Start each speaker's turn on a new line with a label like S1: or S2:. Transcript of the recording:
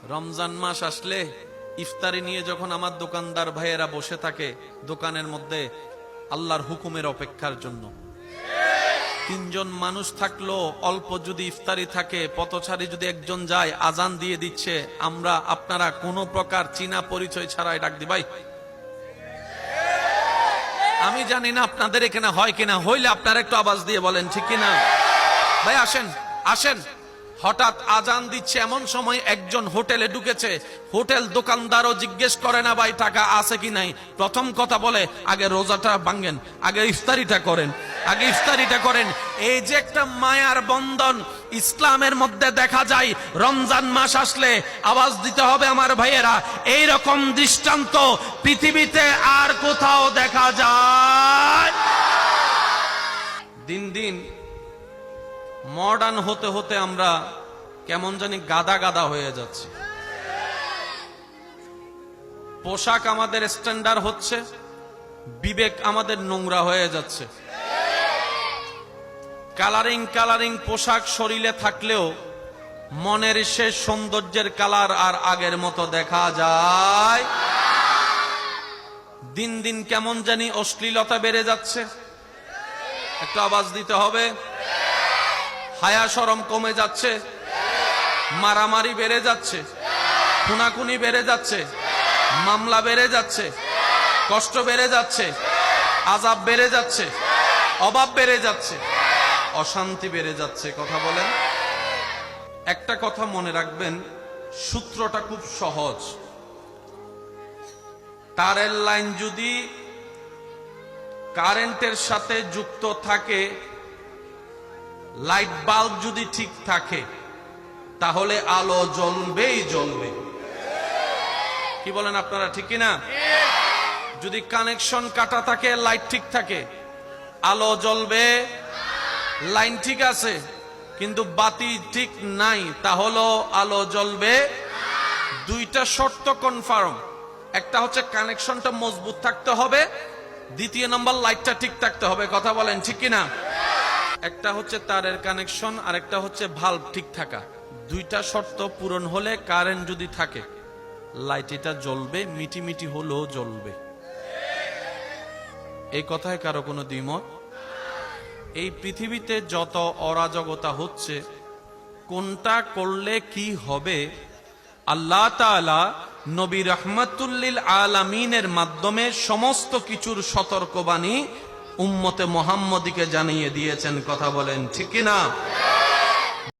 S1: রমজান মাস আসলে ইফতারি নিয়ে যখন আমার দোকানদার ভাইয়েরা বসে থাকে দোকানের মধ্যে আল্লাহর হুকুমের অপেক্ষার জন্য, তিনজন মানুষ থাকলো অল্প যদি ইফতারি থাকে, পথচারী যদি একজন যায়, আজান দিয়ে দিচ্ছে, আমরা আপনারা কোনো প্রকার চীনা পরিচয় ছাড়াই ডাক দি ভাই। আমি জানি না আপনাদের এখানে হয় কিনা, হইলে আপনারা একটু আওয়াজ দিয়ে বলেন ঠিক কিনা। ভাই আসেন আসেন। হঠাৎ আজান দিচ্ছে, এমন সময় একজন হোটেলে ঢুকেছে, হোটেল দোকানদারও জিজ্ঞেস করে না ভাই টাকা আছে কি নাই, প্রথম কথা বলে আগে রোজাটা ভাঙেন, আগে ইফতারিটা করেন, আগে ইফতারিটা করেন। এই যে একটা মায়ার বন্ধন ইসলামের মধ্যে দেখা যায়, রমজান মাস আসলে আওয়াজ দিতে হবে আমার ভাইয়েরা। এই রকম দৃষ্টান্ত পৃথিবীতে আর কোথাও দেখা যায়? দিন দিন মডার্ন হতে হতে আমরা কেমন জানি গাদা গাদা হয়ে যাচ্ছি। পোশাক আমাদের স্ট্যান্ডার্ড হচ্ছে, বিবেক আমাদের নোংরা হয়ে যাচ্ছে। কালারিং কালারিং পোশাক শরীরে থাকলেও মনের শেষ সৌন্দর্যের কালার আর আগের মতো দেখা যায়। দিন দিন কেমন জানি অশ্লীলতা বেড়ে যাচ্ছে, একটু আওয়াজ দিতে হবে। হায়া শরম কমে যাচ্ছে, মারামারি বেড়ে যাচ্ছে, খুনাখুনি বেড়ে যাচ্ছে, মামলা বেড়ে যাচ্ছে, কষ্ট বেড়ে যাচ্ছে, আযাব বেড়ে যাচ্ছে, অভাব বেড়ে যাচ্ছে, অশান্তি বেড়ে যাচ্ছে। কথা বলেন। একটা কথা মনে রাখবেন, সূত্রটা খুব সহজ। তারের লাইন যদি কারেন্টের সাথে যুক্ত থাকে, লাইট বাল্ব যদি ঠিক থাকে, তাহলে আলো জ্বলবেই জ্বলবে। কি বলেন আপনারা, ঠিক কিনা? যদি কানেকশন কাটা থাকে, লাইট ঠিক থাকে, আলো জ্বলবে। লাইন ঠিক আছে কিন্তু বাতি ঠিক নাই, তাহলে আলো জ্বলবে। দুইটা শর্ত কনফার্ম। একটা হচ্ছে কানেকশনটা মজবুত থাকতে হবে, দ্বিতীয় নম্বর লাইটটা ঠিক থাকতে হবে। কথা বলেন ঠিক কিনা? একটা হচ্ছে তারের কানেকশন, আর একটা হচ্ছে ভাল্ব ঠিক থাকা। দুইটা শর্ত পূরণ হলে কারেন্ট যদি থাকে, লাইট এটা জ্বলবে, মিটি মিটি হলেও জ্বলবে। এই কথায় কারো কোনো দ্বিমত? এই পৃথিবীতে যত অরাজকতা হচ্ছে, কোনটা করলে কি হবে, আল্লাহ তাআলা নবী রাহমাতুল লিল আলামিনের মাধ্যমে সমস্ত কিছুর সতর্কবাণী উম্মতে মুহাম্মদীকে জানিয়ে দিয়েছেন। কথা বলেন ঠিক কিনা?